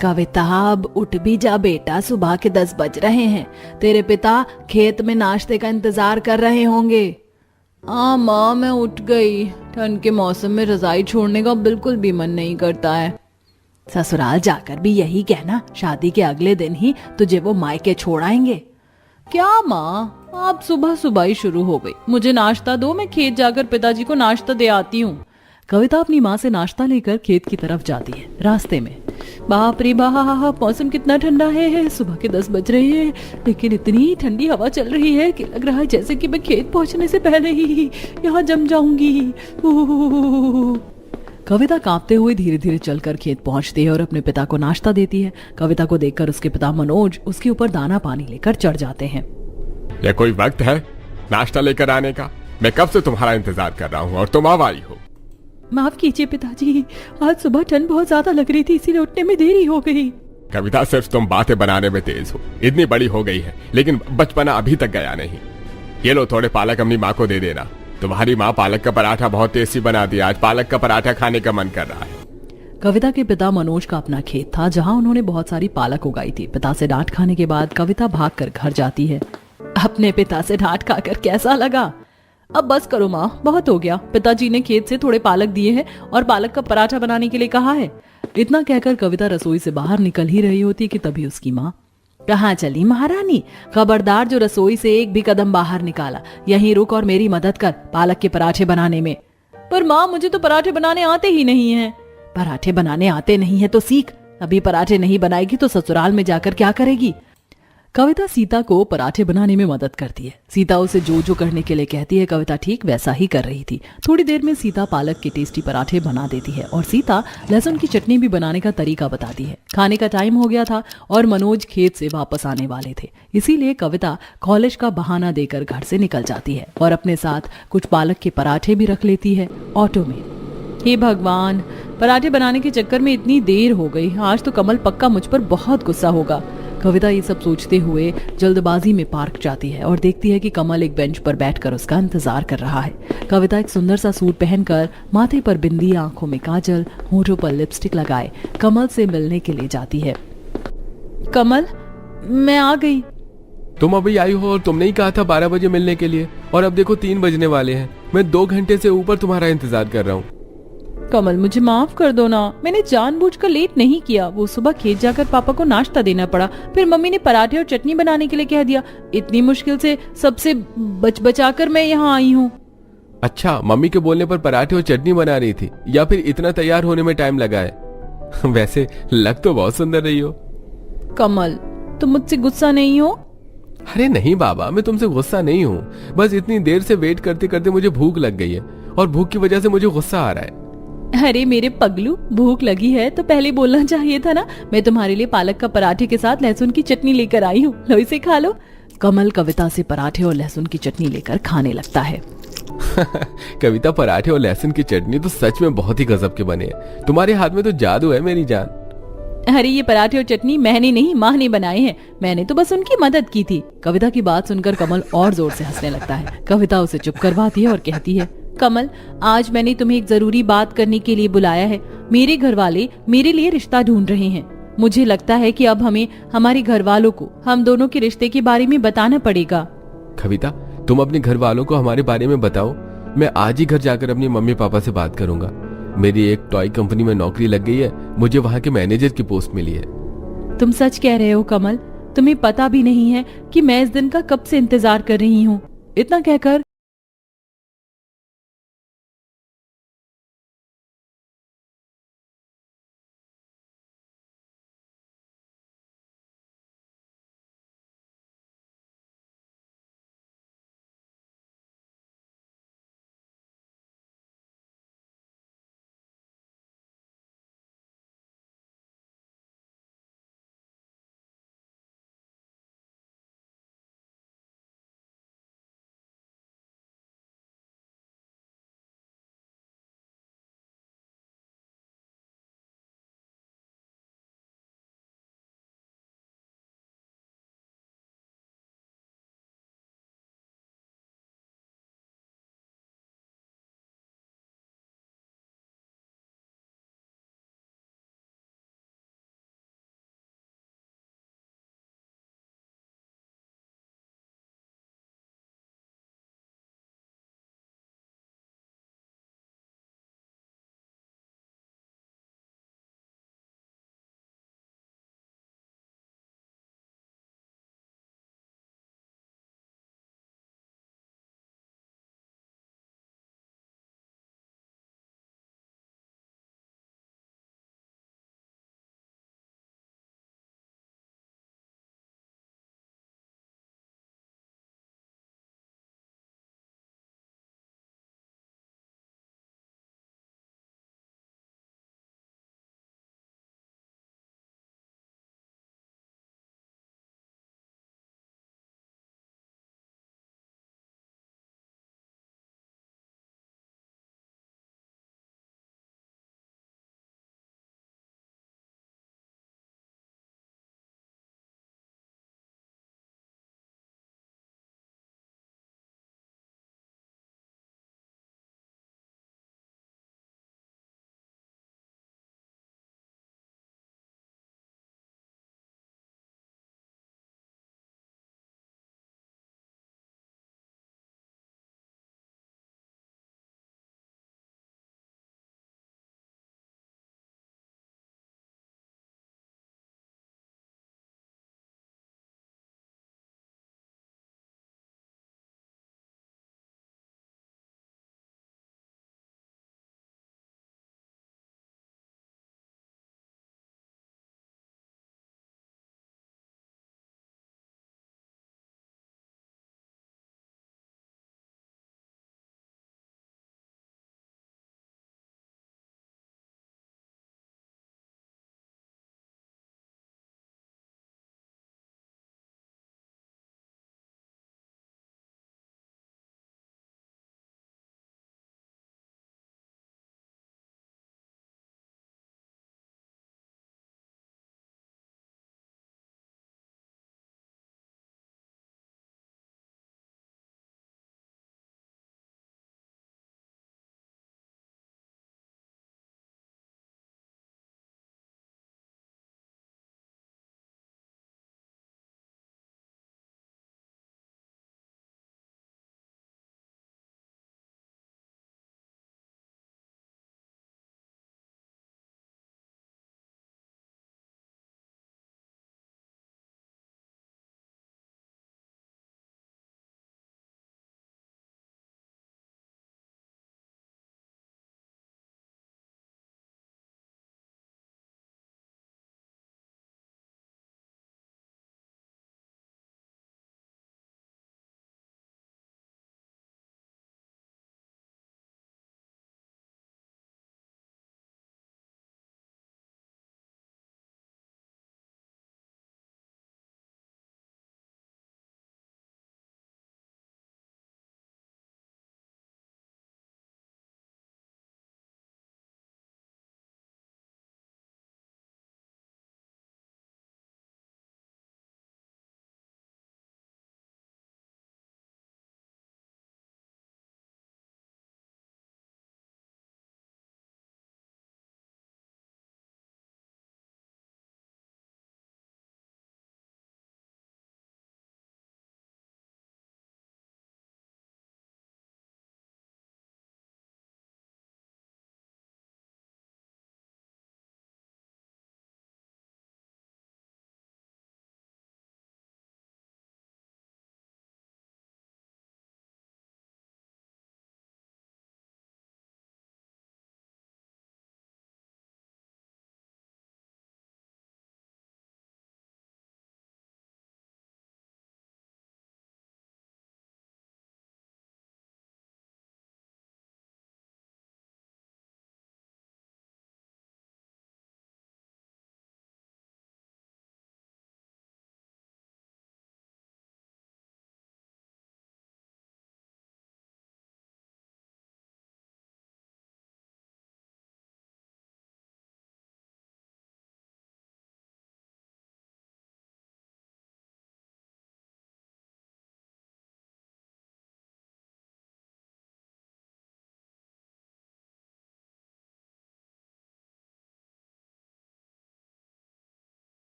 कविता अब उठ भी जा बेटा, सुबह के 10 बज रहे हैं। तेरे पिता खेत में नाश्ते का इंतजार कर रहे होंगे। हाँ माँ, मैं उठ गई। ठंड के मौसम में रजाई छोड़ने का बिल्कुल भी मन नहीं करता है। ससुराल जाकर भी यही कहना, शादी के अगले दिन ही तुझे वो मायके छोड़ आएंगे। क्या माँ, आप सुबह सुबह ही शुरू हो गई। मुझे नाश्ता दो, मैं खेत जाकर पिताजी को नाश्ता दे आती हूँ। कविता अपनी माँ से नाश्ता लेकर खेत की तरफ जाती है। रास्ते में बाप रे बाप, मौसम कितना ठंडा है। सुबह के 10 बज रहे हैं, लेकिन इतनी ठंडी हवा चल रही है कि लग रहा है जैसे कि मैं खेत पहुंचने से पहले ही यहाँ जम जाऊंगी। कविता कांपते हुए धीरे धीरे चलकर खेत पहुंचती है और अपने पिता को नाश्ता देती है। कविता को देखकर उसके पिता मनोज उसके ऊपर दाना पानी लेकर चढ़ जाते हैं। यह कोई वक्त है नाश्ता लेकर आने का? मैं कब से तुम्हारा इंतजार कर रहा हूँ और तुम अब आई हो। माफ कीजिए पिताजी, आज सुबह ठंड बहुत ज्यादा लग रही थी, इसीलिए उठने में देरी हो गई। कविता, सिर्फ तुम बातें बनाने में तेज हो। इतनी बड़ी हो गई है लेकिन बचपना अभी तक गया नहीं। ये लो थोड़े पालक अपनी माँ को दे देना। तुम्हारी माँ पालक का पराठा बहुत टेस्टी बना दिया। आज पालक का पराठा खाने का मन कर रहा है। कविता के पिता मनोज का अपना खेत था जहाँ उन्होंने बहुत सारी पालक उगाई थी। पिता से डांट खाने के बाद कविता भागकर घर जाती है। अपने पिता से डांट खाकर कैसा लगा? अब बस करो माँ, बहुत हो गया। पिताजी ने खेत से थोड़े पालक दिए हैं और पालक का पराठा बनाने के लिए कहा है। इतना कहकर कविता रसोई से बाहर निकल ही रही होती कि तभी उसकी माँ, कहाँ चली महारानी? खबरदार, जो रसोई से एक भी कदम बाहर निकाला, यहीं रुक और मेरी मदद कर पालक के पराठे बनाने में। पर माँ, मुझे तो पराठे बनाने आते ही नहीं हैं। पराठे बनाने आते नहीं है तो सीख। अभी पराठे नहीं बनाएगी तो ससुराल में जाकर क्या करेगी? कविता सीता को पराठे बनाने में मदद करती है। सीता उसे जो जो करने के लिए कहती है कविता ठीक वैसा ही कर रही थी। थोड़ी देर में सीता पालक के टेस्टी पराठे बना देती है और सीता लहसुन की चटनी भी बनाने का तरीका बताती है। खाने का टाइम हो गया था और मनोज खेत से वापस आने वाले थे, इसीलिए कविता कॉलेज का बहाना देकर घर से निकल जाती है और अपने साथ कुछ पालक के पराठे भी रख लेती है ऑटो में। हे भगवान, पराठे बनाने के चक्कर में इतनी देर हो गई। आज तो कमल पक्का मुझ पर बहुत गुस्सा होगा। कविता ये सब सोचते हुए जल्दबाजी में पार्क जाती है और देखती है कि कमल एक बेंच पर बैठकर उसका इंतजार कर रहा है। कविता एक सुंदर सा सूट पहनकर, माथे पर बिंदी, आंखों में काजल, होठों पर लिपस्टिक लगाए कमल से मिलने के लिए जाती है। कमल, मैं आ गई। तुम अभी आई हो और तुमने ही कहा था 12 बजे मिलने के लिए, और अब देखो 3 बजने वाले हैं। मैं 2 घंटे से ऊपर तुम्हारा इंतजार कर रहा हूँ। कमल, मुझे माफ कर दो ना, मैंने जानबूझकर लेट नहीं किया। वो सुबह खेत जाकर पापा को नाश्ता देना पड़ा, फिर मम्मी ने पराठे और चटनी बनाने के लिए कह दिया। इतनी मुश्किल से सबसे बचा कर मैं यहाँ आई हूँ। अच्छा, मम्मी के बोलने पर पराठे और चटनी बना रही थी या फिर इतना तैयार होने में टाइम लगा है? वैसे लग तो बहुत सुंदर रही हो। कमल, तुम मुझसे गुस्सा नहीं हो? अरे नहीं बाबा, मैं तुमसे गुस्सा नहीं हूँ। बस इतनी देर से वेट करते करते मुझे भूख लग गई है और भूख की वजह से मुझे गुस्सा आ रहा है। अरे मेरे पगलू, भूख लगी है तो पहले बोलना चाहिए था ना। मैं तुम्हारे लिए पालक का पराठे के साथ लहसुन की चटनी लेकर आई हूँ, लो इसे खा लो। कमल कविता से पराठे और लहसुन की चटनी लेकर खाने लगता है। कविता, पराठे और लहसुन की चटनी तो सच में बहुत ही गजब के बने हैं। तुम्हारे हाथ में तो जादू है मेरी जान। अरे ये पराठे और चटनी मैंने नहीं, माँ ने बनाए हैं। मैंने तो बस उनकी मदद की थी। कविता की बात सुनकर कमल और जोर से हंसने लगता है। कविता उसे चुप करवाती है और कहती है, कमल, आज मैंने तुम्हें एक जरूरी बात करने के लिए बुलाया है। मेरे घर वाले मेरे लिए रिश्ता ढूंढ रहे हैं। मुझे लगता है कि अब हमें हमारे घर वालों को हम दोनों के रिश्ते के बारे में बताना पड़ेगा। कविता, तुम अपने घर वालों को हमारे बारे में बताओ। मैं आज ही घर जाकर अपनी मम्मी पापा से बात करूंगा। मेरी एक टॉय कंपनी में नौकरी लग गई है, मुझे वहाँ के मैनेजर की पोस्ट मिली है। तुम सच कह रहे हो कमल? तुम्हें पता भी नहीं है कि मैं इस दिन का कब से इंतजार कर रही हूँ। इतना कहकर